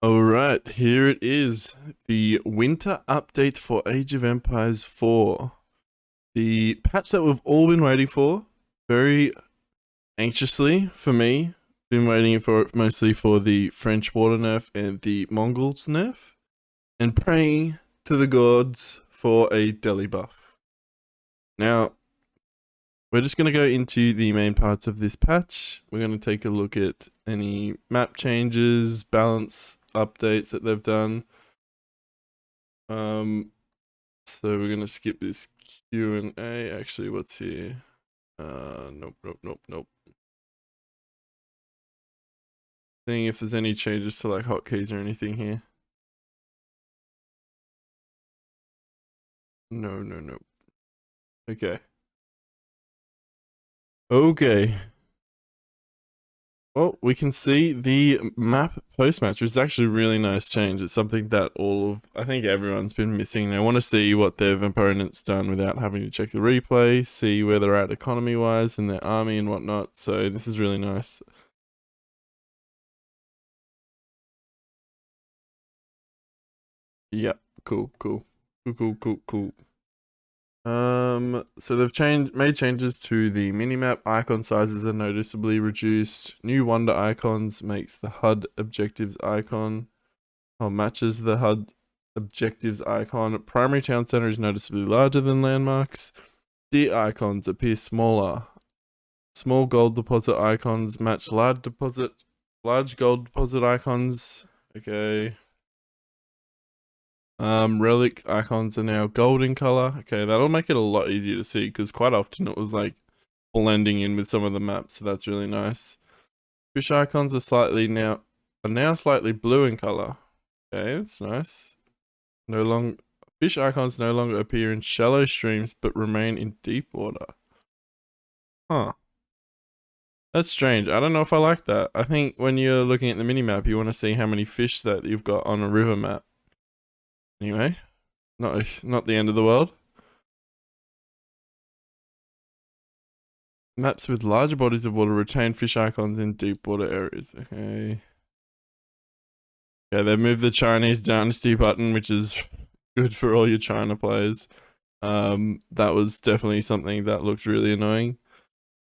Alright, here it is. The winter update for Age of Empires 4. The patch that we've all been waiting for. Very anxiously for me. Been waiting for it mostly for the French water nerf and the Mongols nerf. And praying to the gods for a Dehli buff. Now, we're just going to go into the main parts of this patch. We're going to take a look at any map changes, balance updates that they've done. So we're going to skip this Q&A. Actually, what's here? Nope. Seeing if there's any changes to like hotkeys or anything here. No. Okay. Well, we can see the map post-match, which is actually a really nice change. It's something that I think everyone's been missing. They want to see what their opponent's done without having to check the replay, see where they're at economy-wise and their army and whatnot. So this is really nice. Yep, cool. So they've made changes to the minimap. Icon sizes are noticeably reduced. New wonder icons makes the HUD objectives icon, matches the HUD objectives icon. Primary town center is noticeably larger than landmarks. The icons appear smaller. Small gold deposit icons match large gold deposit icons. Okay. Relic icons are now golden color. Okay, that'll make it a lot easier to see because quite often it was like blending in with some of the maps, so that's really nice. Fish icons are now slightly blue in color. Okay, that's nice. Fish icons no longer appear in shallow streams but remain in deep water. Huh. That's strange. I don't know if I like that. I think when you're looking at the minimap, you want to see how many fish that you've got on a river map. Anyway, not the end of the world. Maps with larger bodies of water retain fish icons in deep water areas. Okay. Yeah, they moved the Chinese dynasty button, which is good for all your China players. That was definitely something that looked really annoying.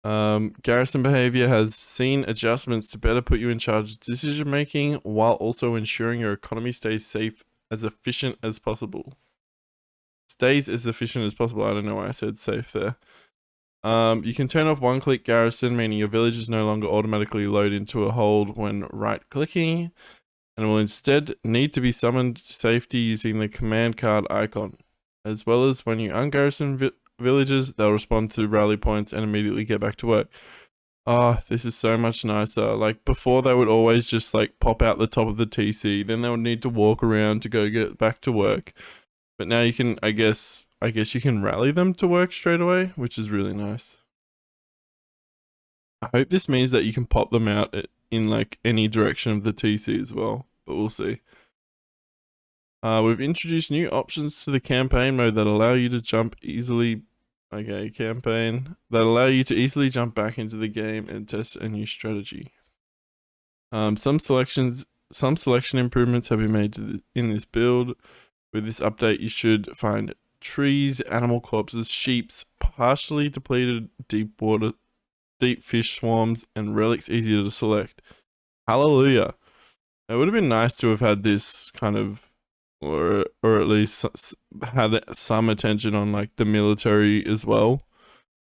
Garrison Behavior has seen adjustments to better put you in charge of decision making while also ensuring your economy stays safe as efficient as possible. Stays as efficient as possible. I don't know why I said safe there. You can turn off one-click garrison, meaning your villagers no longer automatically load into a hold when right-clicking, and will instead need to be summoned to safety using the command card icon. As well as when you ungarrison villagers, they'll respond to rally points and immediately get back to work. Oh, this is so much nicer. Like before they would always just like pop out the top of the TC, then they would need to walk around to go get back to work. But now you can, I guess you can rally them to work straight away, which is really nice. I hope this means that you can pop them out in like any direction of the TC as well, but we'll see. We've introduced new options to the campaign mode that allow you to jump easily. Okay, campaign that allow you to easily jump back into the game and test a new strategy. Some selection improvements have been made in this build. With this update, you should find trees, animal corpses, sheeps, partially depleted deep fish swarms, and relics easier to select. Hallelujah! It would have been nice to have had this kind of, or at least had some attention on like the military as well.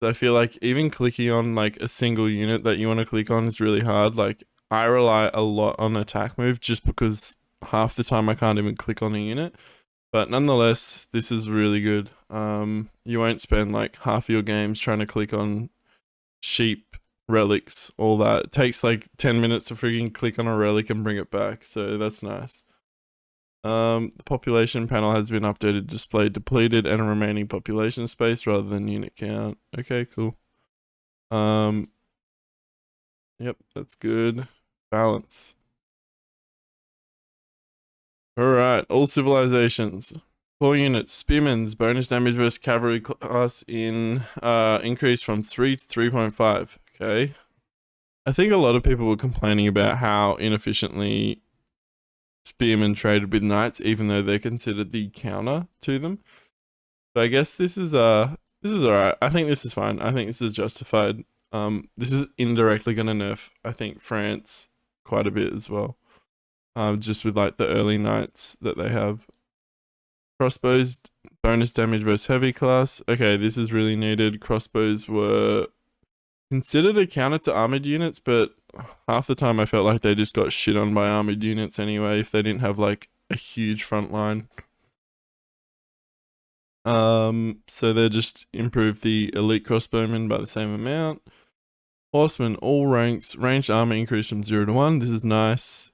So I feel like even clicking on like a single unit that you want to click on is really hard. Like I rely a lot on attack move just because half the time I can't even click on a unit. But nonetheless, this is really good. You won't spend like half your games trying to click on sheep, relics, all that. It takes like 10 minutes to freaking click on a relic and bring it back. So that's nice. The population panel has been updated to display depleted and remaining population space rather than unit count. Okay, cool. Yep, that's good. Balance. Alright, all civilizations. 4 units. Spearmen's bonus damage versus cavalry class increased from 3 to 3.5. Okay. I think a lot of people were complaining about how inefficiently spearmen traded with knights, even though they're considered the counter to them. So I guess this is alright. I think this is fine. I think this is justified. This is indirectly gonna nerf, I think, France quite a bit as well. Just with like the early knights that they have. Crossbows, bonus damage versus heavy class. Okay, this is really needed. Crossbows were considered a counter to armored units, but half the time I felt like they just got shit on by armored units anyway if they didn't have like a huge front line. So they just improved the elite crossbowmen by the same amount. Horsemen, all ranks, ranged armor increased from 0 to 1. This is nice.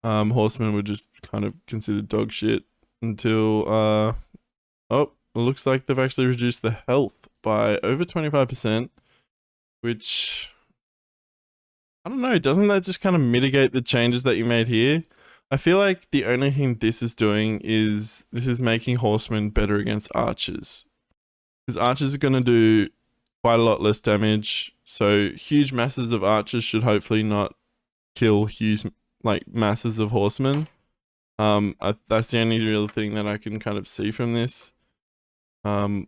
Horsemen were just kind of considered dog shit until, oh, it looks like they've actually reduced the health by over 25%, which, I don't know, doesn't that just kind of mitigate the changes that you made here? I feel like the only thing this is doing is, this is making horsemen better against archers. Because archers are going to do quite a lot less damage, so huge masses of archers should hopefully not kill huge, like, masses of horsemen. That's the only real thing that I can kind of see from this. Yeah,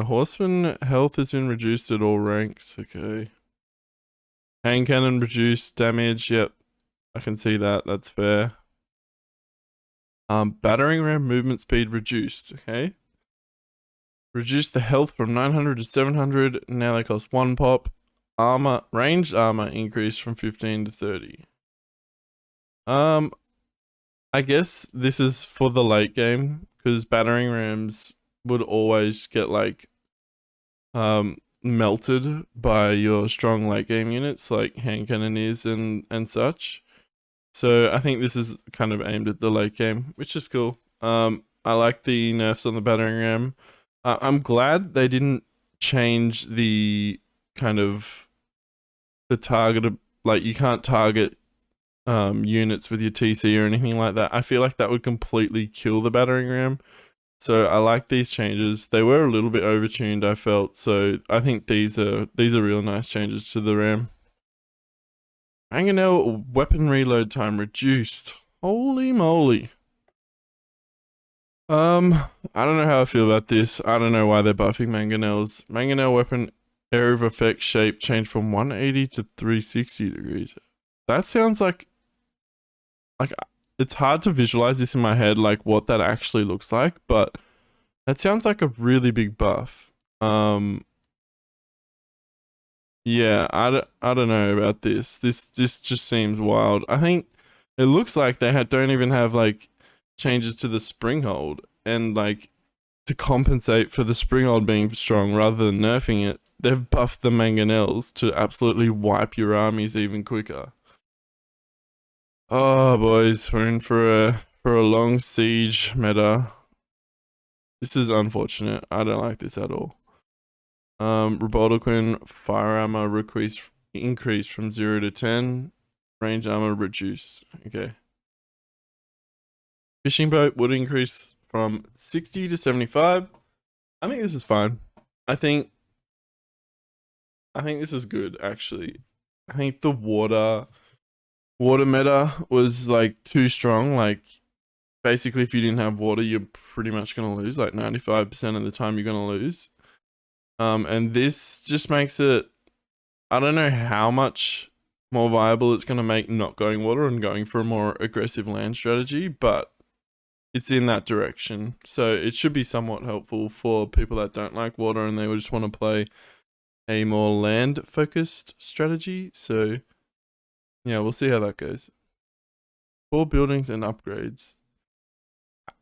horseman health has been reduced at all ranks. Okay. Hand cannon reduced damage. Yep, I can see that. That's fair. Battering ram movement speed reduced. Okay. Reduced the health from 900 to 700. Now they cost 1 pop. Armor, ranged armor increased from 15 to 30. I guess this is for the late game, because battering rams would always get like melted by your strong late game units like hand cannoneers and such. So I think this is kind of aimed at the late game, which is cool. I like the nerfs on the battering ram. I'm glad they didn't change the kind of the target, like you can't target units with your TC or anything like that. I feel like that would completely kill the battering ram. So I like these changes. They were a little bit overtuned, I felt. So I think these are real nice changes to the ram. Mangonel weapon reload time reduced. Holy moly. I don't know how I feel about this. I don't know why they're buffing mangonels. Mangonel weapon area of effect shape changed from 180 to 360 degrees. That sounds like it's hard to visualize this in my head, like what that actually looks like, but that sounds like a really big buff. Yeah, I don't know about this. This just seems wild. I think it looks like they don't even have like changes to the springhold, and like to compensate for the springhold being strong rather than nerfing it, they've buffed the mangonels to absolutely wipe your armies even quicker. Oh boys, we're in for a long siege meta. This is unfortunate. I don't like this at all. Reboldequin fire armor increased from 0 to 10. Range armor reduced. Okay. Fishing boat would increase from 60 to 75. I think this is fine. I think this is good actually. I think the water meta was like too strong. Like basically if you didn't have water, you're pretty much gonna lose. Like 95% of the time you're gonna lose. And this just makes it, I don't know how much more viable it's gonna make not going water and going for a more aggressive land strategy, but it's in that direction. So it should be somewhat helpful for people that don't like water and they would just want to play a more land focused strategy. So yeah, we'll see how that goes. Core buildings and upgrades.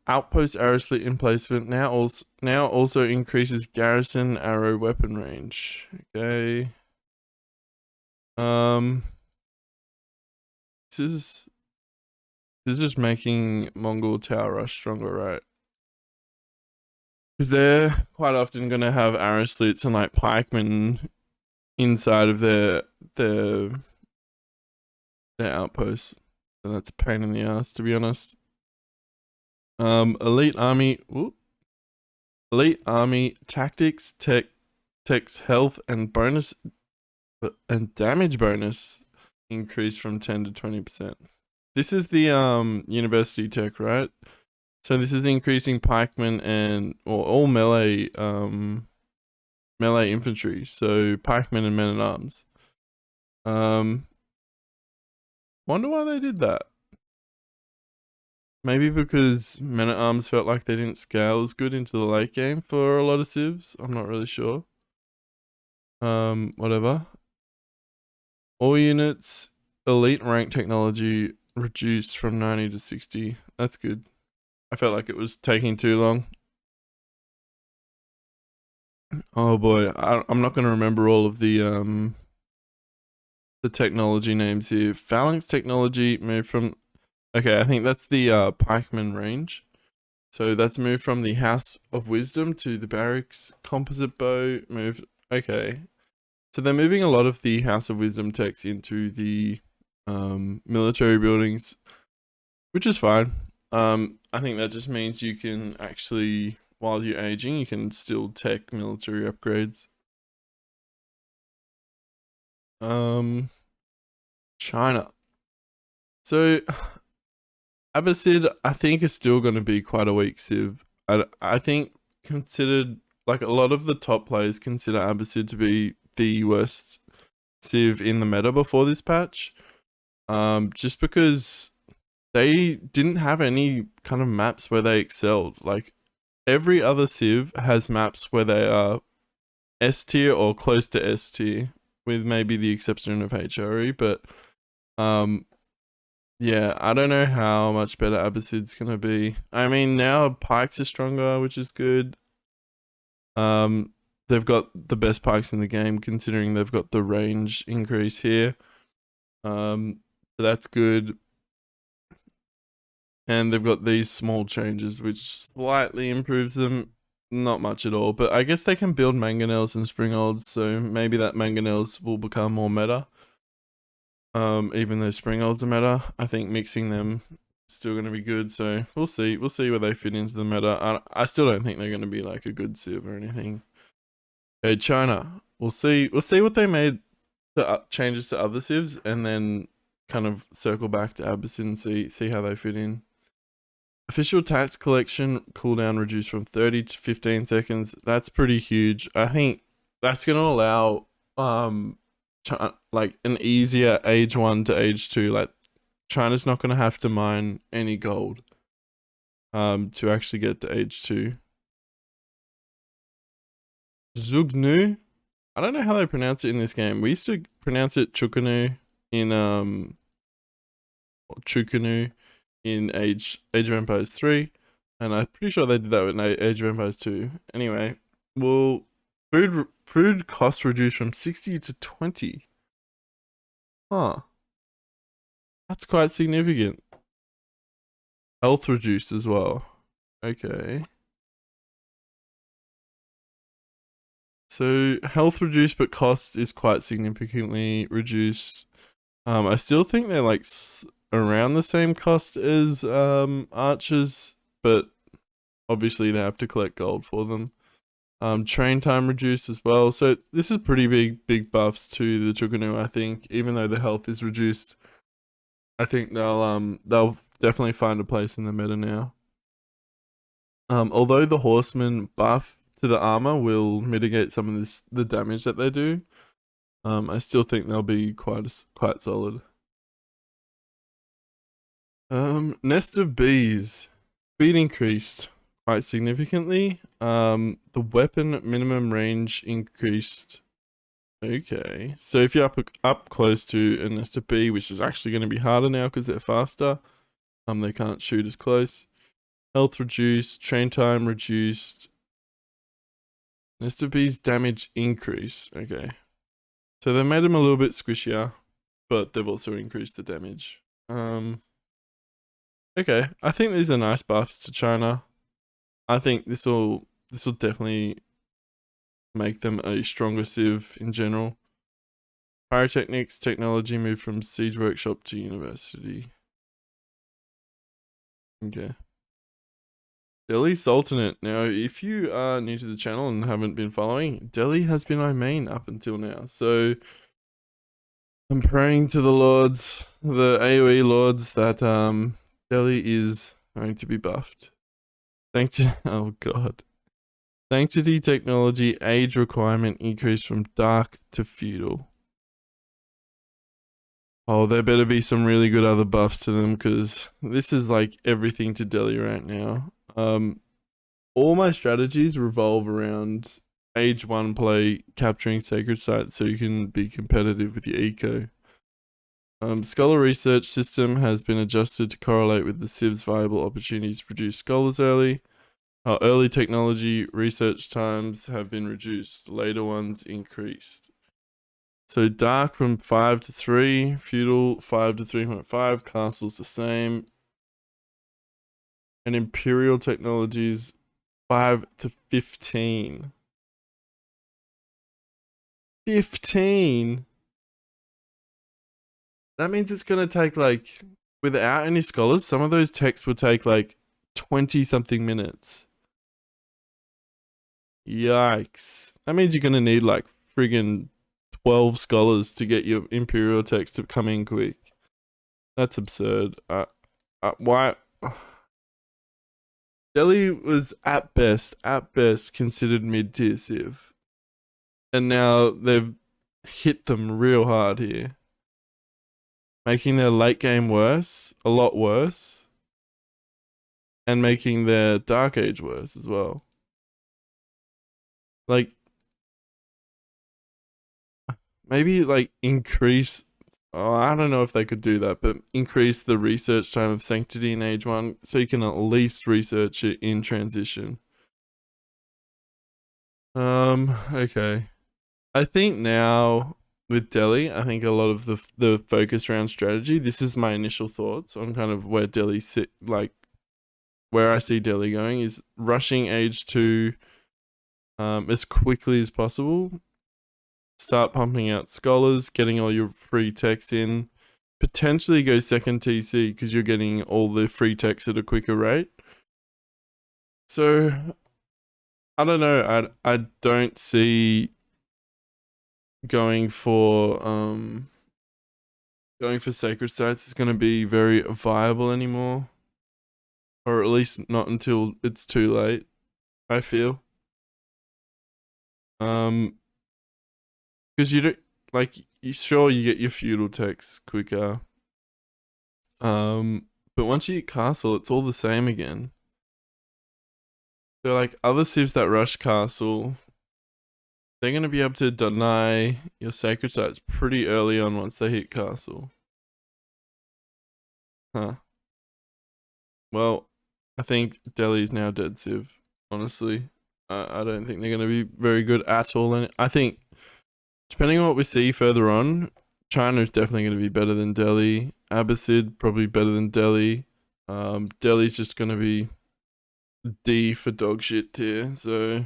Outpost arrow slit emplacement now also increases garrison arrow weapon range. Okay. This is just making Mongol Tower Rush stronger, right? Because they're quite often going to have arrow slits and like pikemen inside of their outposts. And that's a pain in the ass, to be honest. Elite army tactics, tech's health and bonus and damage bonus increased from 10 to 20%. this is the university tech, right? So this is increasing pikemen and or all melee melee infantry. So pikemen and men at arms. Wonder why they did that. Maybe because men at arms felt like they didn't scale as good into the late game for a lot of civs. I'm not really sure. Whatever. All units, elite rank technology reduced from 90 to 60. That's good. I felt like it was taking too long. Oh boy, I'm not going to remember all of the technology names here. Phalanx technology moved from... Okay, I think that's the pikeman range. So that's moved from the House of Wisdom to the Barracks. Composite bow moved... Okay. So they're moving a lot of the House of Wisdom techs into the military buildings, which is fine. I think that just means you can actually, while you're aging, you can still tech military upgrades. China. So Abbasid, I think, is still going to be quite a weak civ. I think considered, like, a lot of the top players consider Abbasid to be the worst civ in the meta before this patch. Just because they didn't have any kind of maps where they excelled. Like, every other civ has maps where they are S tier or close to S tier, with maybe the exception of HRE, but yeah, I don't know how much better Abbasid's gonna be. I mean, now pikes are stronger, which is good. They've got the best pikes in the game, considering they've got the range increase here. So that's good. And they've got these small changes, which slightly improves them. Not much at all, but I guess they can build mangonels and springolds, so maybe that mangonels will become more meta. Even though springolds are meta, I think mixing them is still going to be good, so we'll see. We'll see where they fit into the meta. I still don't think they're going to be like a good civ or anything. Okay, China. We'll see what they made the changes to other civs, and then kind of circle back to Abbasid and see how they fit in. Official tax collection cooldown reduced from 30 to 15 seconds. That's pretty huge. I think that's going to allow like an easier age 1 to age 2. Like, China's not going to have to mine any gold to actually get to age 2. Zugnu. I don't know how they pronounce it in this game. We used to pronounce it Chukanu in Chukanu in Age of Empires 3, and I'm pretty sure they did that with Age of Empires 2. Anyway, well, food cost reduced from 60 to 20. Huh. That's quite significant. Health reduced as well. Okay. So health reduced, but cost is quite significantly reduced. I still think they're like around the same cost as archers, but obviously they have to collect gold for them. Train time reduced as well, so this is pretty big buffs to the Chukanu. I think, even though the health is reduced, I think they'll definitely find a place in the meta now. Although the Horsemen buff to the armor will mitigate some of the damage that they do, I still think they'll be quite solid. Nest of Bees. Speed increased quite significantly. The weapon minimum range increased. Okay, so if you're up close to a nest of bee, which is actually going to be harder now because they're faster, they can't shoot as close. Health reduced, train time reduced. Nest of bees damage increase. Okay, so they made them a little bit squishier, but they've also increased the damage. Okay, I think these are nice buffs to China. I think this will definitely make them a stronger civ in general. Pyrotechnics technology moved from siege workshop to university. Okay. Dehli Sultanate. Now, if you are new to the channel and haven't been following, Dehli has been my main up until now. So I'm praying to the lords, the AoE lords, that Dehli is going to be buffed. Thanks to oh god. Sanctity technology age requirement increased from dark to feudal. Oh, there better be some really good other buffs to them, because this is like everything to Dehli right now. All my strategies revolve around age 1 play, capturing sacred sites so you can be competitive with your eco. Scholar research system has been adjusted to correlate with the Civ's viable opportunities to produce scholars early. Early technology research times have been reduced, later ones increased. So dark from 5 to 3, feudal 5 to 3.5, castle's the same. And imperial technologies 5 to 15. 15? That means it's gonna take like, without any scholars, some of those texts will take like 20 something minutes. Yikes. That means you're gonna need like friggin' 12 scholars to get your imperial text to come in quick. That's absurd. Why? Dehli was at best considered mid-tier Civ. And now they've hit them real hard here, making their late game worse, a lot worse, and making their dark age worse as well. Like, maybe like increase, oh, I don't know if they could do that, but increase the research time of Sanctity in age 1 so you can at least research it in transition. Okay. I think now with Dehli, I think a lot of the focus around strategy, this is my initial thoughts on kind of where Dehli sit, like where I see Dehli going is rushing age 2 as quickly as possible. Start pumping out scholars, getting all your free techs in, potentially go second TC because you're getting all the free techs at a quicker rate. So I don't know, I don't see going for sacred sites is going to be very viable anymore, or at least not until it's too late, I feel. Because you don't, like, sure you get your feudal techs quicker, but once you get castle, it's all the same again. So like other civs that rush castle, they're going to be able to deny your sacred sites pretty early on once they hit castle. Huh. Well, I think Dehli's now dead civ, honestly. I don't think they're going to be very good at all. And I think, depending on what we see further on, China's definitely going to be better than Dehli. Abbasid, probably better than Dehli. Delhi's just going to be D for dog shit tier, so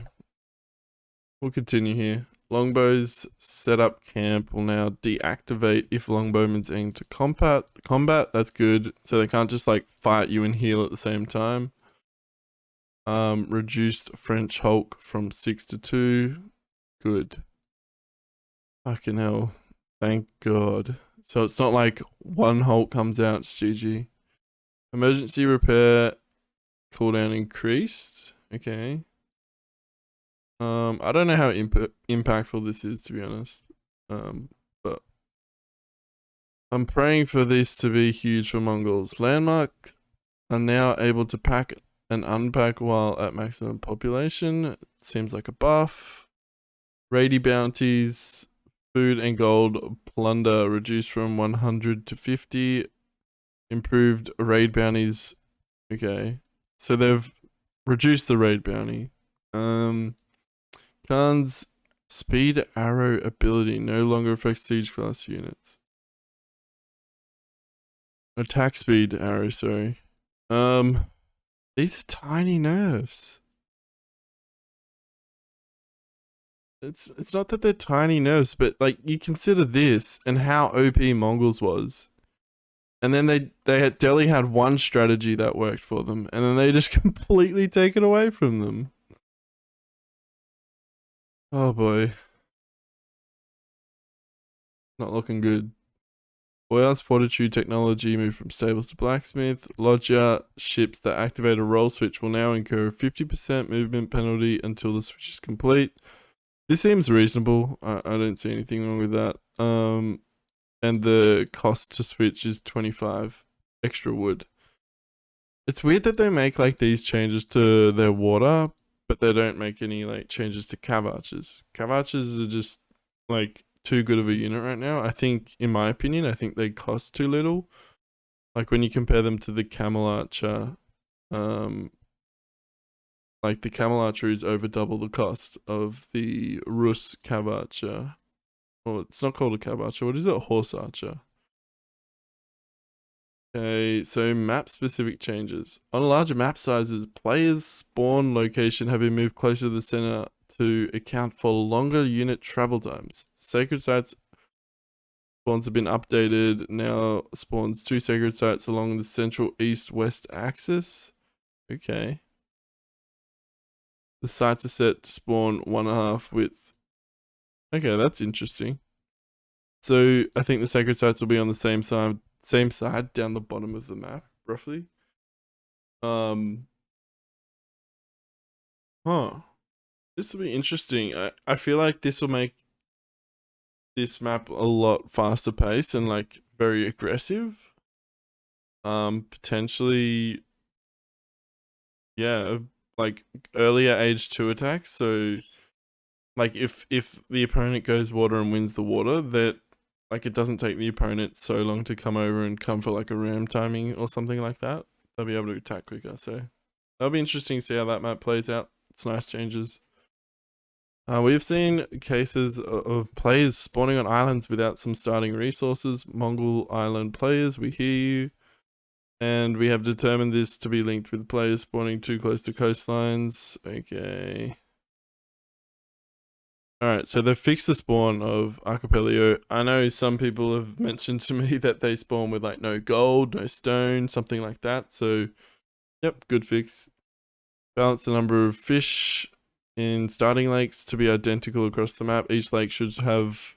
we'll continue here. Longbows set up camp will now deactivate if longbowmen's aim to combat. That's good, so they can't just like fight you and heal at the same time. Reduced French Hulk from 6 to 2. Good. Fucking hell. Thank God. So it's not like one Hulk comes out, it's GG. Emergency repair cooldown increased. Okay. I don't know how impactful this is, to be honest. But I'm praying for this to be huge for Mongols. Landmark are now able to pack and unpack while at maximum population. It seems like a buff. Raidy bounties, food and gold plunder reduced from 100 to 50. Improved raid bounties. Okay. So they've reduced the raid bounty. Khan's speed arrow ability no longer affects siege class units. Attack speed arrow, sorry. These are tiny nerfs. It's not that they're tiny nerfs, but like you consider this and how OP Mongols was. And then Dehli had one strategy that worked for them, and then they just completely take it away from them. Oh boy. Not looking good. Boyar's Fortitude technology moved from stables to blacksmith. Lodger ships that activate a roll switch will now incur a 50% movement penalty until the switch is complete. This seems reasonable. I don't see anything wrong with that. And the cost to switch is 25 extra wood. It's weird that they make like these changes to their water, but they don't make any like changes to cav archers. Cav archers are just like too good of a unit right now. I think, in my opinion, I think they cost too little. Like when you compare them to the camel archer, like the camel archer is over double the cost of the Rus cav archer. Well, it's not called a cav archer. What is it? A horse archer. Okay, so map specific changes. On larger map sizes, players' spawn location have been moved closer to the center to account for longer unit travel times. Sacred sites spawns have been updated. Now spawns 2 sacred sites along the central east-west axis. Okay. The sites are set to spawn 1.5 width. Okay, that's interesting. So I think the sacred sites will be on the same side down the bottom of the map, roughly. This will be interesting. I feel like this will make this map a lot faster paced and like very aggressive. Potentially, yeah, like earlier age 2 attacks. So like if the opponent goes water and wins the water, that like it doesn't take the opponent so long to come over and come for like a ram timing or something like that. They'll be able to attack quicker. So that'll be interesting to see how that map plays out. It's nice changes. We've seen cases of players spawning on islands without some starting resources. Mongol island players, we hear you. And we have determined this to be linked with players spawning too close to coastlines. Okay. Alright, so they've fixed the spawn of Archipelago. I know some people have mentioned to me that they spawn with like no gold, no stone, something like that. So, yep, good fix. Balance the number of fish in starting lakes to be identical across the map. Each lake should have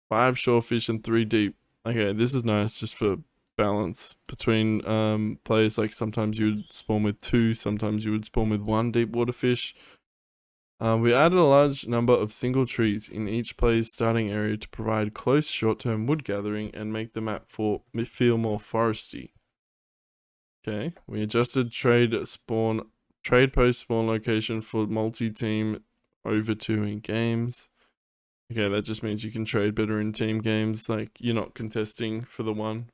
5 shore fish and 3 deep. Okay, this is nice just for balance between players. Like sometimes you would spawn with 2, sometimes you would spawn with 1 deep water fish. We added a large number of single trees in each player's starting area to provide close short-term wood gathering and make the map feel more foresty. Okay, we adjusted trade post spawn location for multi-team over 2 in games. Okay, that just means you can trade better in team games, like you're not contesting for the 1.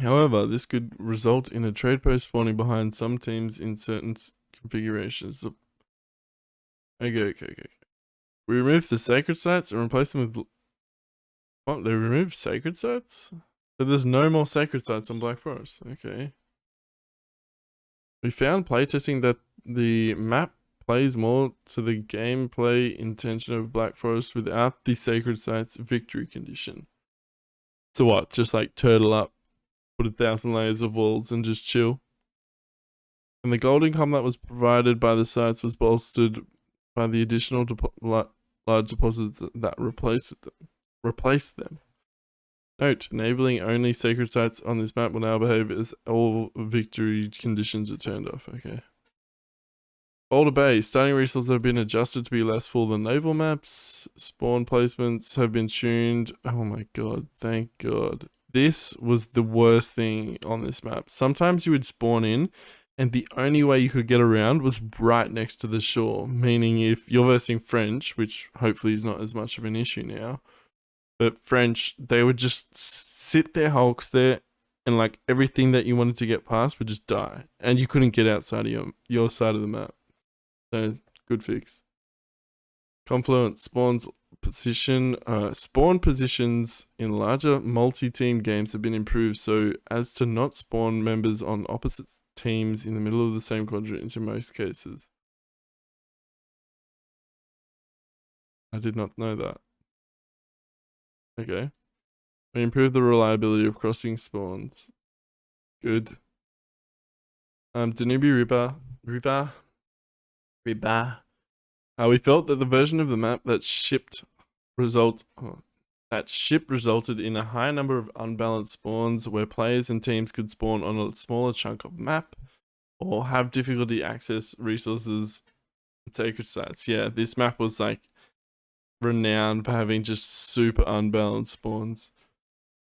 However, this could result in a trade post spawning behind some teams in certain configurations. Okay. We removed the sacred sites and replaced them with... What? They removed sacred sites? So there's no more sacred sites on Black Forest. Okay. We found playtesting that the map plays more to the gameplay intention of Black Forest without the sacred sites victory condition. So what? Just like turtle up, put 1,000 layers of walls and just chill? And the gold income that was provided by the sites was bolstered by the additional large deposits that replaced them. Note, enabling only sacred sites on this map will now behave as all victory conditions are turned off. Okay. Boulder Bay, starting resources have been adjusted to be less full than naval maps. Spawn placements have been tuned. Oh my god, thank god. This was the worst thing on this map. Sometimes you would spawn in and the only way you could get around was right next to the shore. Meaning if you're versing French, which hopefully is not as much of an issue now, but French, they would just sit their hulks there and like everything that you wanted to get past would just die. And you couldn't get outside of your side of the map. So, good fix. Confluent spawns spawn positions in larger multi-team games have been improved so as to not spawn members on opposite teams in the middle of the same quadrant in most cases. I did not know that. Okay. We improved the reliability of crossing spawns. Good. Danubi River. We felt that the version of the map that shipped That ship resulted in a high number of unbalanced spawns where players and teams could spawn on a smaller chunk of map or have difficulty access resources and sacred sites. Yeah, this map was like renowned for having just super unbalanced spawns.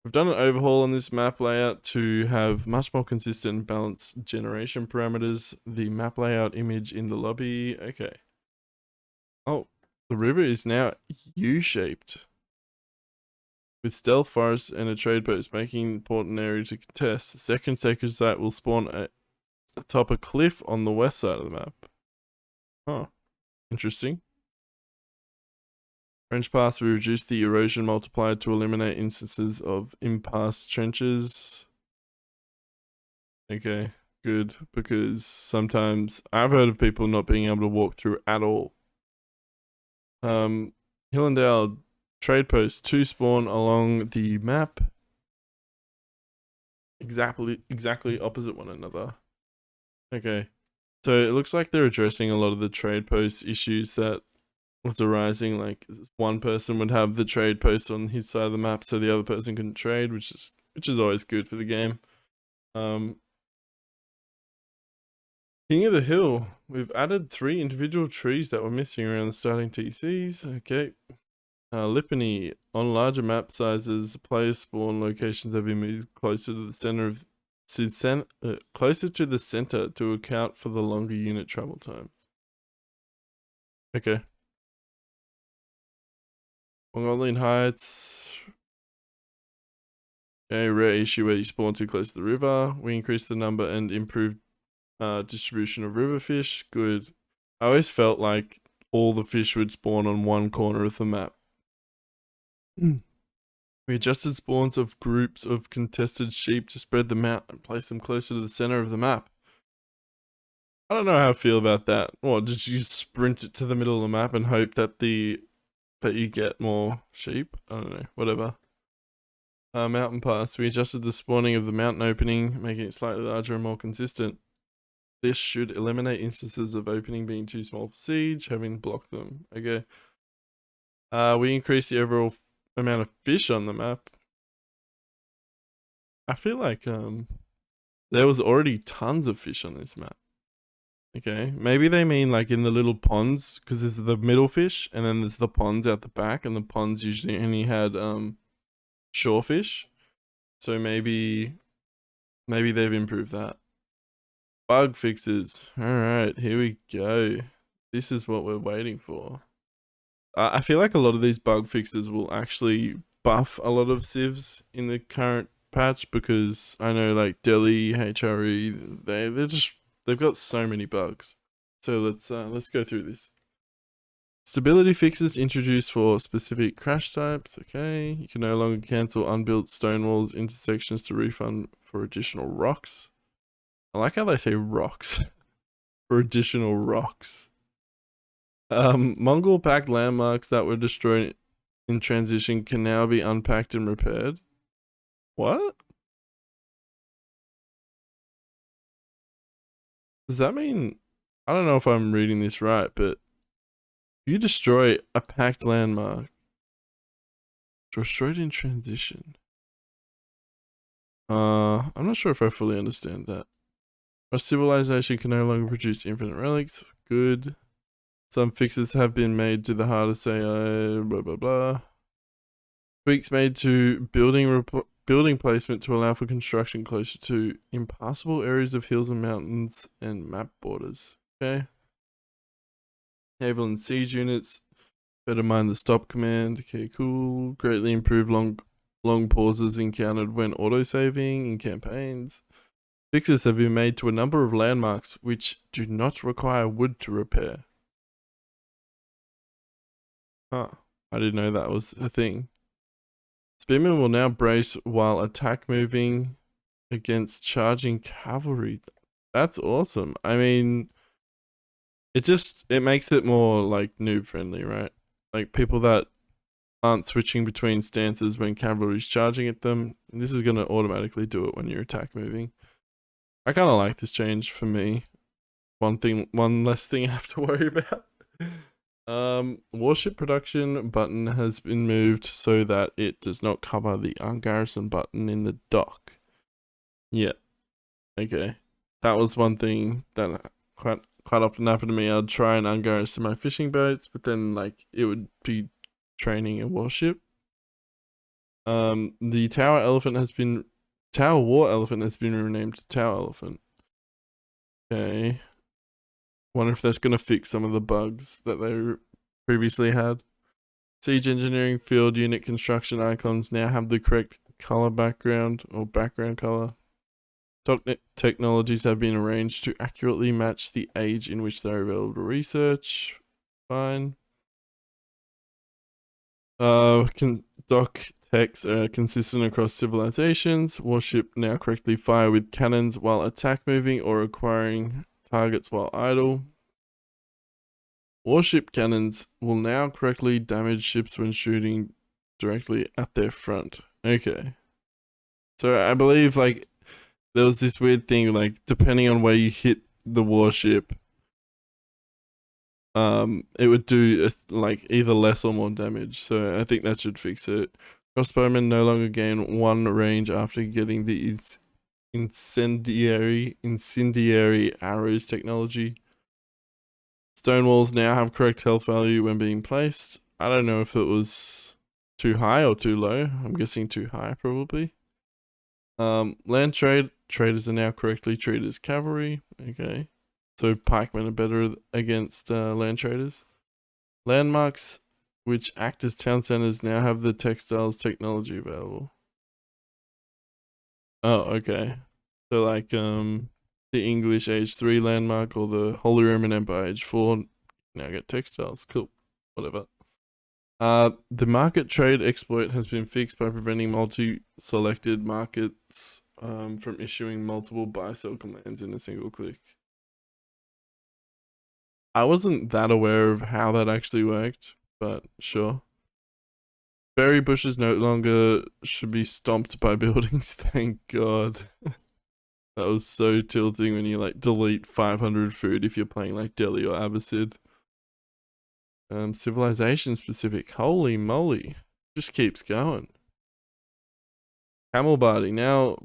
We've done an overhaul on this map layout to have much more consistent and balanced generation parameters. The map layout image in the lobby. Okay. Oh, the river is now U-shaped, with stealth forests and a trade post making an important area to contest. The second sacred site will spawn atop a cliff on the west side of the map. Oh, interesting. Trench paths will reduce the erosion multiplier to eliminate instances of impasse trenches. Okay, good, because sometimes I've heard of people not being able to walk through at all. Hillendale trade posts 2 spawn along the map, exactly opposite one another. Okay, so it looks like they're addressing a lot of the trade post issues that was arising. Like one person would have the trade post on his side of the map so the other person couldn't trade, which is always good for the game. King of the Hill, we've added 3 individual trees that were missing around the starting TCs. Okay. Lipany, on larger map sizes, player spawn locations have been moved closer to the center to account for the longer unit travel times. Okay. Mongolian Heights. A rare issue where you spawn too close to the river. We increased the number and improved distribution of river fish. Good. I always felt like all the fish would spawn on one corner of the map. We adjusted spawns of groups of contested sheep to spread them out and place them closer to the center of the map. I don't know how I feel about that. What, did you sprint it to the middle of the map and hope that you get more sheep? I don't know, whatever. Mountain pass. We adjusted the spawning of the mountain opening, making it slightly larger and more consistent. This should eliminate instances of opening being too small for siege, having blocked them. Okay. We increased the overall amount of fish on the map. I feel like there was already tons of fish on this map. Okay, maybe they mean like in the little ponds, because there's the middle fish and then there's the ponds out the back, and the ponds usually only had shore fish. So maybe they've improved that. Bug fixes. Alright, here we go. This is what we're waiting for. I feel like a lot of these bug fixes will actually buff a lot of civs in the current patch, because I know like Dehli, HRE, they've got so many bugs. So let's go through this. Stability fixes introduced for specific crash types. Okay, you can no longer cancel unbuilt stone walls intersections to refund for additional rocks. I like how they say rocks for additional rocks. Mongol packed landmarks that were destroyed in transition can now be unpacked and repaired. What? Does that mean, I don't know if I'm reading this right, but you destroy a packed landmark, destroyed in transition. I'm not sure if I fully understand that. Our civilization can no longer produce infinite relics. Good. Some fixes have been made to the hardest AI, blah blah blah. Tweaks made to building placement to allow for construction closer to impassable areas of hills and mountains and map borders. Okay. Naval and siege units. Better mind the stop command. Okay, cool. Greatly improved long pauses encountered when autosaving in campaigns. Fixes have been made to a number of landmarks which do not require wood to repair. Huh. I didn't know that was a thing. Spearmen will now brace while attack moving against charging cavalry. That's awesome. I mean, it makes it more like noob friendly, right? Like people that aren't switching between stances when cavalry's charging at them. This is going to automatically do it when you're attack moving. I kind of like this change for me. One less thing I have to worry about. Warship production button has been moved so that it does not cover the ungarrison button in the dock. Yeah. Okay. That was one thing that quite often happened to me. I'd try and ungarrison my fishing boats, but then like it would be training a warship. The Tower War Elephant has been renamed to Tower Elephant. Okay. Wonder if that's gonna fix some of the bugs that they previously had. Siege Engineering Field Unit Construction icons now have the correct color background or background color. Technologies have been arranged to accurately match the age in which they are available to research. Fine. Dock techs are consistent across civilizations. Warship now correctly fire with cannons while attack moving or acquiring targets while idle. Warship cannons will now correctly damage ships when shooting directly at their front. Okay. So I believe like there was this weird thing like depending on where you hit the warship, it would do like either less or more damage. So I think that should fix it. Crossbowmen no longer gain 1 range after getting these incendiary arrows technology. Stone walls now have correct health value when being placed. I don't know if it was too high or too low. I'm guessing too high probably. Land traders are now correctly treated as cavalry. Okay. So pikemen are better against land traders. Landmarks which act as town centers now have the textiles technology available. Oh, okay. So like the English Age 3 landmark or the Holy Roman Empire Age 4 now get textiles. Cool. Whatever. The market trade exploit has been fixed by preventing multi-selected markets from issuing multiple buy-sell commands in a single click. I wasn't that aware of how that actually worked, but sure. Berry bushes no longer should be stomped by buildings, thank god. That was so tilting when you like delete 500 food if you're playing like Dehli or Abbasid. Civilization specific, holy moly, just keeps going. Camel barding now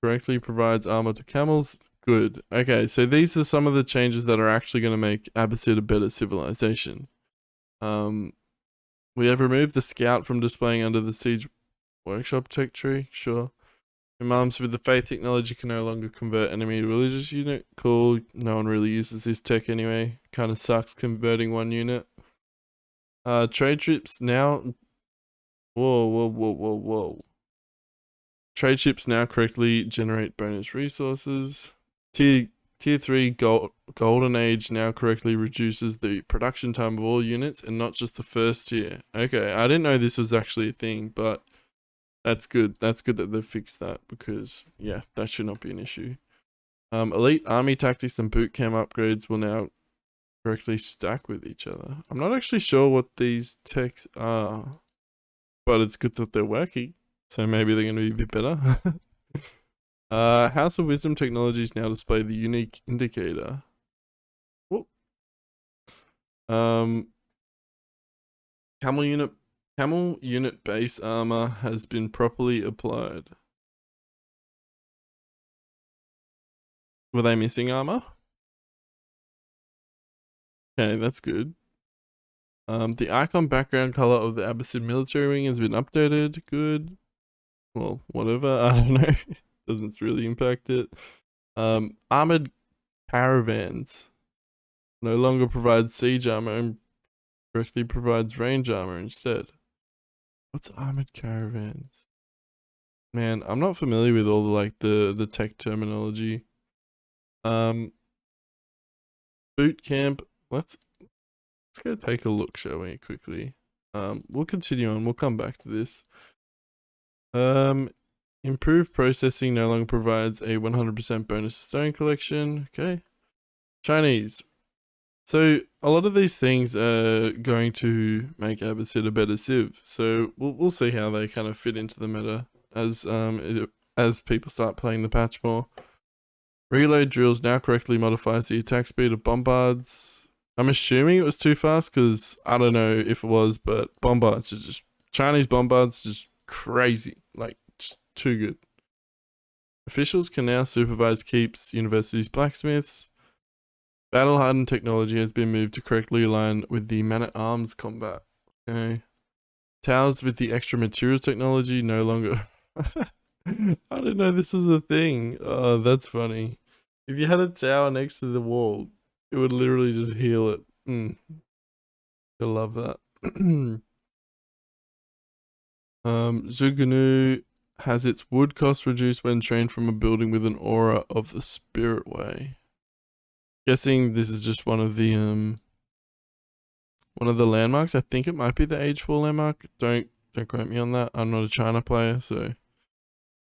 correctly provides armor to camels. Good. Okay, so these are some of the changes that are actually going to make Abbasid a better civilization. We have removed the scout from displaying under the siege workshop tech tree. Sure. Imams with the faith technology can no longer convert enemy religious unit. Cool. No one really uses this tech anyway. Kind of sucks converting one unit. Trade ships now. Whoa. Trade ships now correctly generate bonus resources. Tier 3 Golden Age now correctly reduces the production time of all units and not just the first tier. Okay, I didn't know this was actually a thing, but that's good. That's good that they've fixed that because, yeah, that should not be an issue. Elite Army Tactics and Boot Camp upgrades will now correctly stack with each other. I'm not actually sure what these techs are, but it's good that they're working. So maybe they're going to be a bit better. House of Wisdom Technologies now display the unique indicator. Whoop. Camel unit base armor has been properly applied. Were they missing armor? Okay, that's good. The icon background color of the Abbasid military wing has been updated. Good. Well, whatever. I don't know. Doesn't really impact it. Armored Caravans no longer provides siege armor and correctly provides range armor instead. What's Armored Caravans? Man, I'm not familiar with all the tech terminology. Boot camp. Let's go take a look, shall we, quickly. We'll continue on. We'll come back to this. Improved processing no longer provides a 100% bonus to stone collection. Okay. Chinese. So a lot of these things are going to make Abbasid a better civ. So we'll see how they kind of fit into the meta as people start playing the patch more. Reload drills now correctly modifies the attack speed of bombards. I'm assuming it was too fast because I don't know if it was, but bombards are just Chinese bombards, just crazy, like just too good. Officials can now supervise keeps, universities, blacksmiths. Battle hardened technology has been moved to correctly align with the man-at-arms combat. Okay. Towers with the extra materials technology no longer. I didn't know this was a thing. Oh, that's funny. If you had a tower next to the wall, it would literally just heal it. I love that. Zugunu has its wood cost reduced when trained from a building with an aura of the spirit way. Guessing this is just one of the landmarks. I think it might be the Age 4 landmark. Don't quote me on that. I'm not a China player, so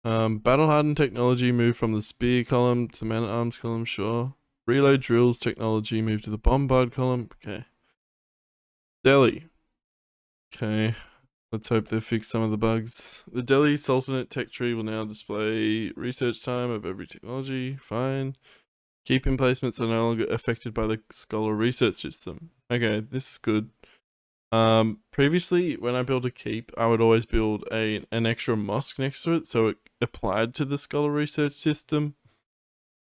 battle hardened technology moved from the spear column to man at arms column, sure. Reload drills technology moved to the bombard column. Okay. Dehli. Okay. Let's hope they fix some of the bugs. The Dehli Sultanate tech tree will now display research time of every technology. Fine. Keep emplacements are no longer affected by the Scholar research system. Okay, this is good. Previously, when I built a keep, I would always build an extra mosque next to it, so it applied to the Scholar research system.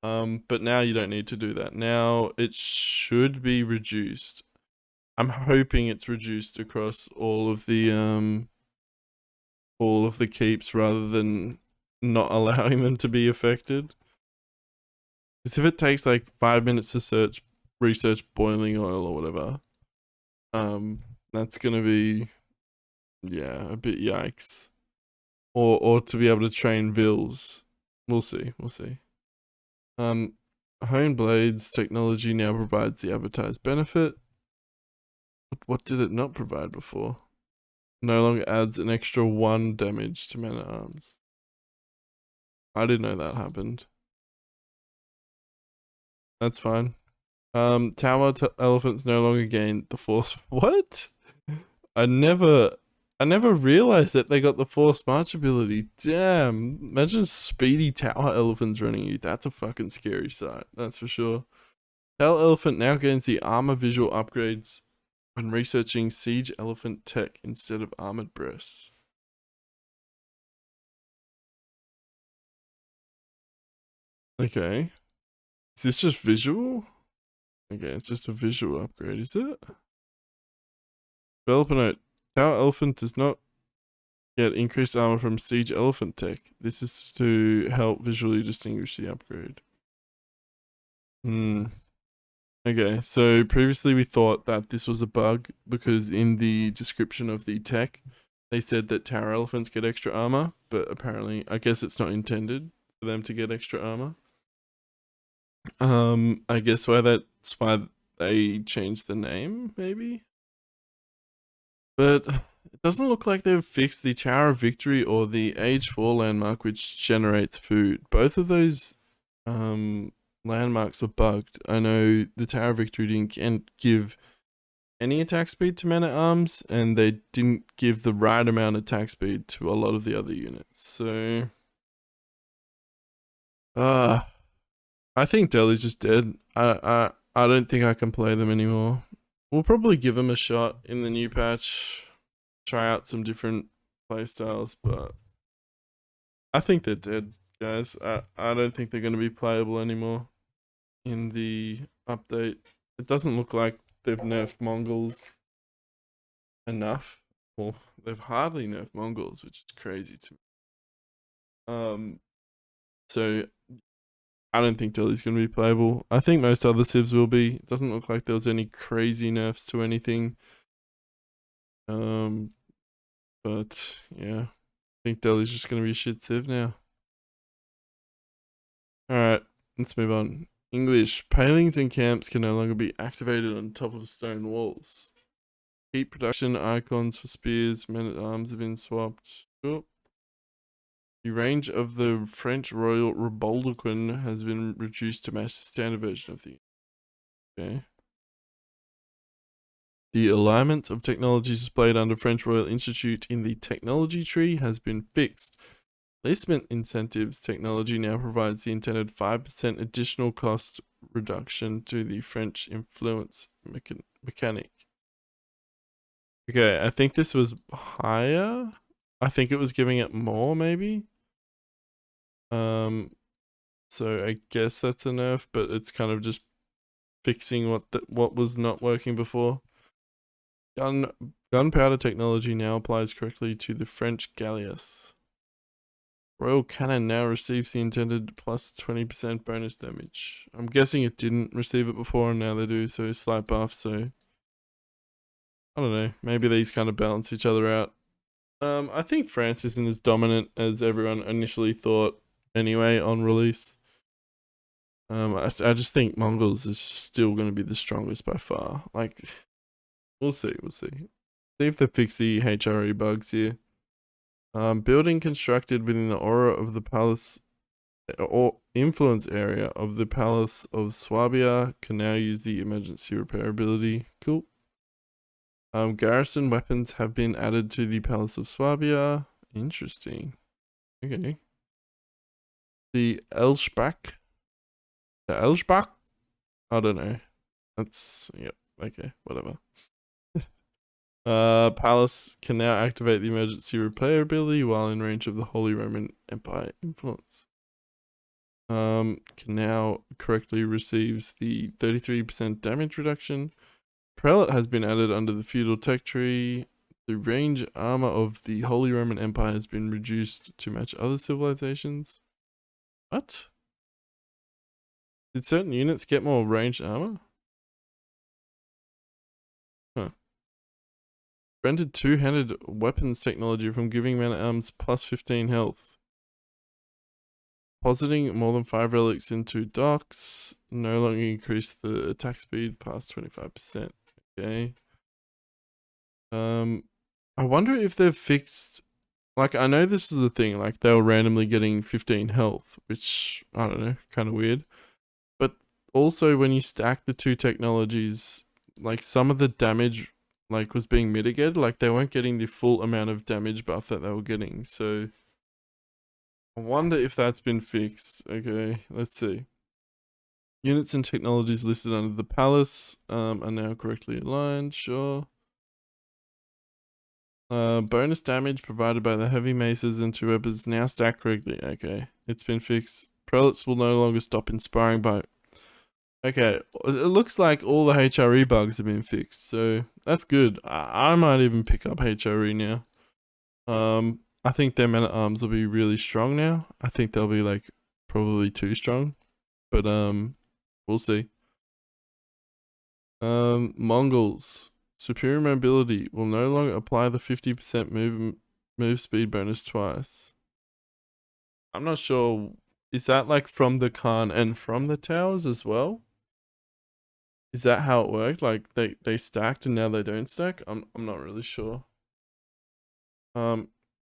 But now you don't need to do that. Now it should be reduced. I'm hoping it's reduced across all of the keeps rather than not allowing them to be affected. Because if it takes like 5 minutes to research boiling oil or whatever, that's gonna be, yeah, a bit yikes. Or to be able to train vills. We'll see. Honed blades technology now provides the advertised benefit. What did it not provide before? No longer adds an extra 1 damage to man at arms. I didn't know that happened. That's fine. Tower elephants no longer gain the force. What? I never realized that they got the force march ability. Damn. Imagine speedy tower elephants running you. That's a fucking scary sight. That's for sure. Tower elephant now gains the armor visual upgrades when researching siege elephant tech instead of armored breasts. Okay. Is this just visual? Okay, it's just a visual upgrade, is it? Developer note. Tower elephant does not get increased armor from siege elephant tech. This is to help visually distinguish the upgrade. Okay, so previously we thought that this was a bug because in the description of the tech, they said that tower elephants get extra armor, but apparently, I guess it's not intended for them to get extra armor. I guess that's why they changed the name, maybe? But it doesn't look like they've fixed the Tower of Victory or the Age 4 landmark, which generates food. Both of those landmarks are bugged. I know the Tower of Victory didn't give any attack speed to men at arms, and they didn't give the right amount of attack speed to a lot of the other units. So, I think Dehli's just dead. I don't think I can play them anymore. We'll probably give them a shot in the new patch. Try out some different playstyles, but I think they're dead, guys. I don't think they're going to be playable anymore in the update. It doesn't look like they've nerfed Mongols enough. Well, they've hardly nerfed Mongols, which is crazy to me. So I don't think Dehli's going to be playable. I think most other civs will be. It doesn't look like there was any crazy nerfs to anything. But yeah, I think Dehli's just going to be a shit civ now. Alright, let's move on. English. Palings and camps can no longer be activated on top of stone walls. Heat production icons for spears, men at arms have been swapped. Oh. The range of the French Royal Reboldequin has been reduced to match the standard version of the. Okay. The alignment of technologies displayed under French Royal Institute in the technology tree has been fixed. Placement incentives technology now provides the intended 5% additional cost reduction to the French influence mechanic. Okay, I think this was higher. I think it was giving it more, maybe. So I guess that's a nerf, but it's kind of just fixing what was not working before. Gunpowder technology now applies correctly to the French galleass. Royal Cannon now receives the intended plus 20% bonus damage. I'm guessing it didn't receive it before and now they do, so slight buff, so I don't know, maybe these kind of balance each other out. I think France isn't as dominant as everyone initially thought anyway on release. I just think Mongols is still going to be the strongest by far. Like, we'll see. See if they fix the HRE bugs here. Building constructed within the aura of the palace or influence area of the Palace of Swabia can now use the emergency repair ability. Cool. Garrison weapons have been added to the Palace of Swabia. Interesting. Okay. The Elshbach. I don't know. That's, yep. Okay, whatever. Palace can now activate the emergency repair ability while in range of the Holy Roman Empire influence. Can now correctly receives the 33% damage reduction. Prelate has been added under the feudal tech tree. The range armor of the Holy Roman Empire has been reduced to match other civilizations. What? Did certain units get more ranged armor? Huh. Granted two-handed weapons technology from giving man-at-arms plus 15 health. Positing more than 5 relics into docks. No longer increase the attack speed past 25%. Okay. I wonder if they've fixed... Like, I know this is the thing. Like, they were randomly getting 15 health. Which, I don't know, kind of weird. But also, when you stack the two technologies... Like, some of the damage... Like, was being mitigated. Like, they weren't getting the full amount of damage buff that they were getting. So... I wonder if that's been fixed. Okay, let's see. Units and technologies listed under the palace are now correctly aligned, sure. Bonus damage provided by the heavy maces and two weapons now stacked correctly. Okay, it's been fixed. Prelates will no longer stop inspiring by... Okay, it looks like all the HRE bugs have been fixed, so that's good. I might even pick up HRE now. I think their men-at-arms will be really strong now. I think they'll be like probably too strong, but we'll see. Mongols. Superior mobility will no longer apply the 50% move speed bonus twice. I'm not sure. Is that like from the Khan and from the towers as well? Is that how it worked? Like they stacked and now they don't stack? I'm not really sure.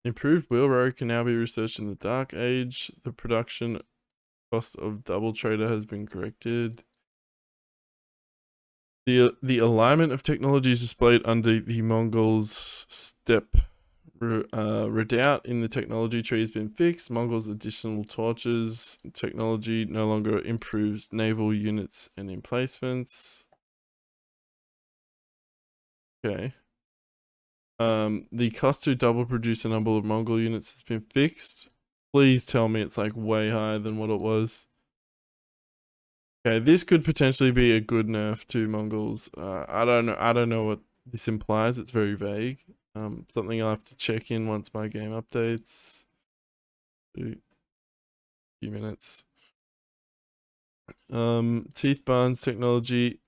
Improved wheelbarrow can now be researched in the Dark Age. The production cost of double trader has been corrected. The alignment of technologies displayed under the Mongols' step redoubt in the technology tree has been fixed. Mongols' additional torches technology no longer improves naval units and emplacements. Okay. The cost to double produce a number of Mongol units has been fixed. Please tell me it's like way higher than what it was. Okay, this could potentially be a good nerf to Mongols. I don't know what this implies. It's very vague. Something I'll have to check in once my game updates. A few minutes. Teeth Barns technology.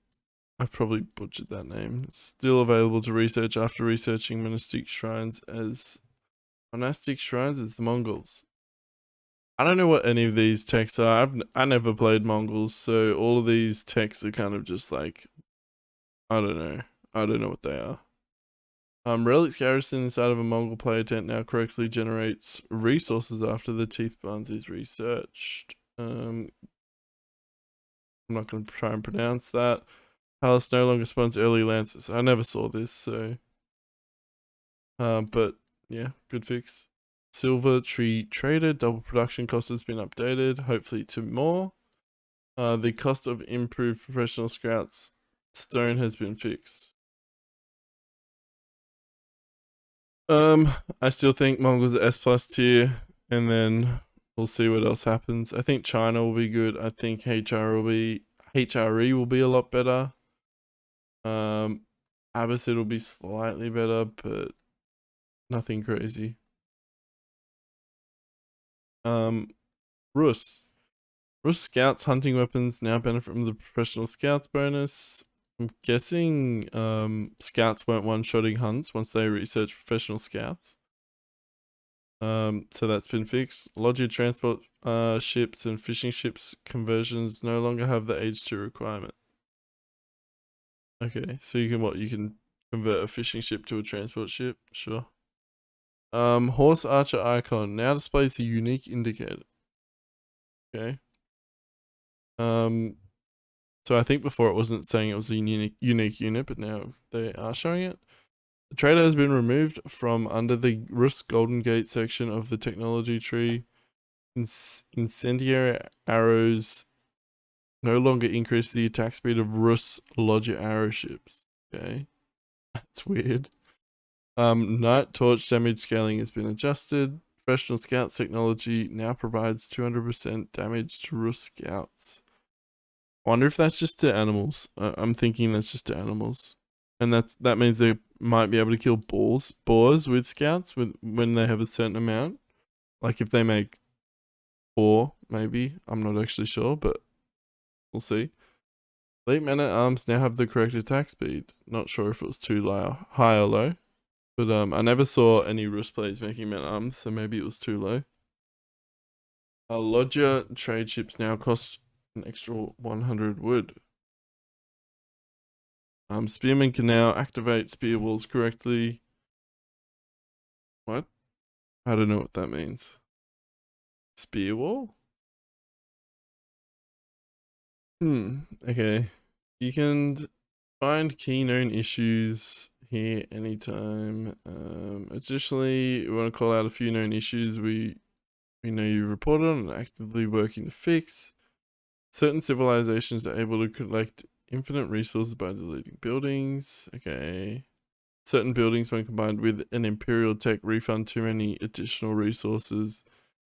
I've probably butchered that name. It's still available to research after researching monastic shrines as the Mongols. I don't know what any of these texts are. I never played Mongols, so all of these texts are kind of just like, I don't know. I don't know what they are. Relic's Garrison inside of a Mongol player tent now correctly generates resources after the Teeth Barns is researched. I'm not going to try and pronounce that. Palace no longer spawns early lances. I never saw this, so... but, yeah, good fix. Silver Tree Trader, double production cost has been updated, hopefully to more. The cost of improved professional scouts stone has been fixed. I still think Mongols are S+ tier, and then we'll see what else happens. I think China will be good. I think HRE will be a lot better. Abbasid will be slightly better, but nothing crazy. Rus scouts hunting weapons now benefit from the professional scouts bonus. I'm guessing scouts weren't one-shotting hunts once they research professional scouts. So that's been fixed. Logia transport ships and fishing ships conversions no longer have the H2 requirement. Okay, so you can convert a fishing ship to a transport ship, sure. Horse archer icon now displays the unique indicator. Okay. So I think before it wasn't saying it was a unique unit, but now they are showing it. The trader has been removed from under the Rus Golden Gate section of the technology tree. Incendiary arrows no longer increase the attack speed of Rus Logia arrow ships. Okay. That's weird. Night torch damage scaling has been adjusted. Professional Scouts technology now provides 200% damage to Rus Scouts. I wonder if that's just to animals. I'm thinking that's just to animals. And that means they might be able to kill boars with Scouts when they have a certain amount. Like if they make 4, maybe. I'm not actually sure, but we'll see. Elite men-at-arms now have the correct attack speed. Not sure if it was too high or low. But I never saw any Rus players making men-at-arms, so maybe it was too low. Logia trade ships now cost an extra 100 wood. Spearmen can now activate spear walls correctly. What? I don't know what that means. Spear wall? Okay. You can find key known issues here anytime. Additionally, we want to call out a few known issues we know you reported on and actively working to fix. Certain civilizations are able to collect infinite resources by deleting buildings. Okay. Certain buildings, when combined with an imperial tech, refund too many additional resources.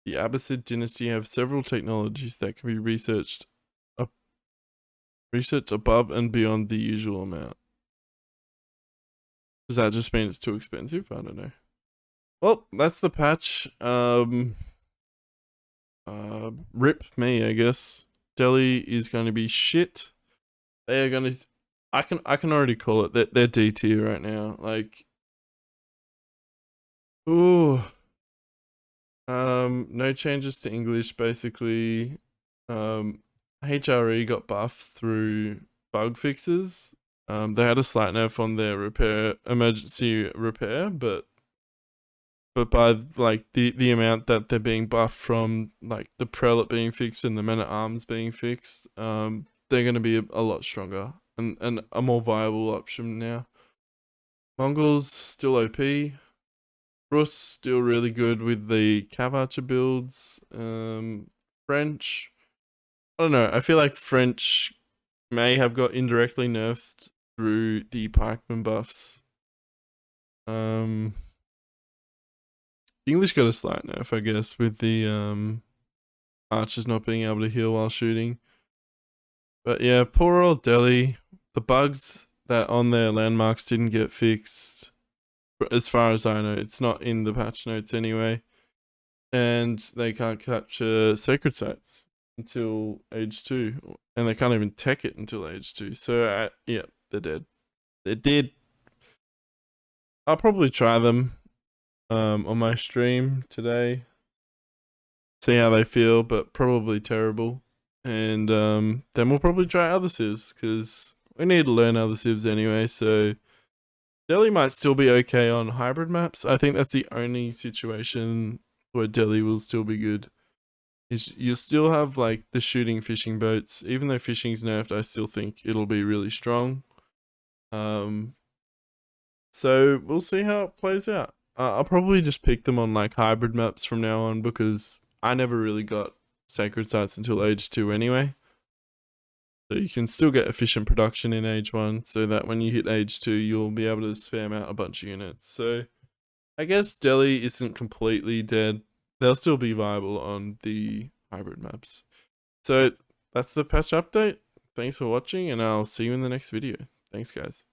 The Abbasid dynasty have several technologies that can be researched above and beyond the usual amount. Does that just mean it's too expensive? I don't know. Well, that's the patch. Rip me, I guess. Dehli is going to be shit. They are going to... I can already call it. They're D tier right now. Like... Ooh. No changes to English, basically. HRE got buffed through bug fixes. They had a slight nerf on their emergency repair, but by like the amount that they're being buffed from like the prelate being fixed and the men-at-arms being fixed, they're gonna be a lot stronger and a more viable option now. Mongols still OP. Rus still really good with the Cav Archer builds. French, I don't know. I feel like French may have got indirectly nerfed through the pikeman buffs. English got a slight nerf, I guess, with the archers not being able to heal while shooting. But yeah, poor old Dehli. The bugs that on their landmarks didn't get fixed. As far as I know, it's not in the patch notes anyway. And they can't capture sacred sites until age 2. And they can't even tech it until age 2. So, yeah, they're dead. They're dead. I'll probably try them on my stream today. See how they feel, but probably terrible. And then we'll probably try other civs, because we need to learn other civs anyway, so... Dehli might still be okay on hybrid maps. I think that's the only situation where Dehli will still be good. You still have like the shooting fishing boats. Even though fishing's nerfed, I still think it'll be really strong. So we'll see how it plays out. I'll probably just pick them on like hybrid maps from now on, because I never really got sacred sites until age 2 anyway. So you can still get efficient production in age 1, so that when you hit age 2, you'll be able to spam out a bunch of units. So I guess Dehli isn't completely dead. They'll still be viable on the hybrid maps. So that's the patch update. Thanks for watching, and I'll see you in the next video. Thanks, guys.